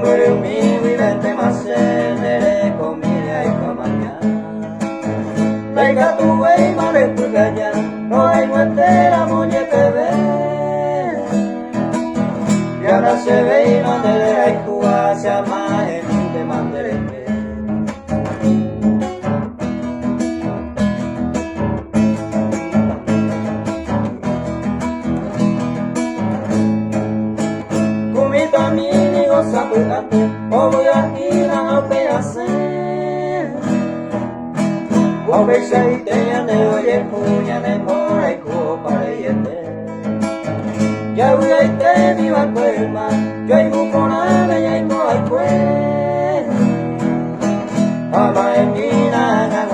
Muere mi vivente más de comida y comida. Laiga tu wey mare pugaya, no hay muestera muñe bebé. Y ahora se ve y no te deja y tú hacia más en te mandaré. Sapulate, o voy a tirar a pedacer. O veis ahí te llane, oye, puñane, mora y copa y ya voy a irte mi barco el mar, yo hay un conave, ya hay no hay pues. Ama en mi nana,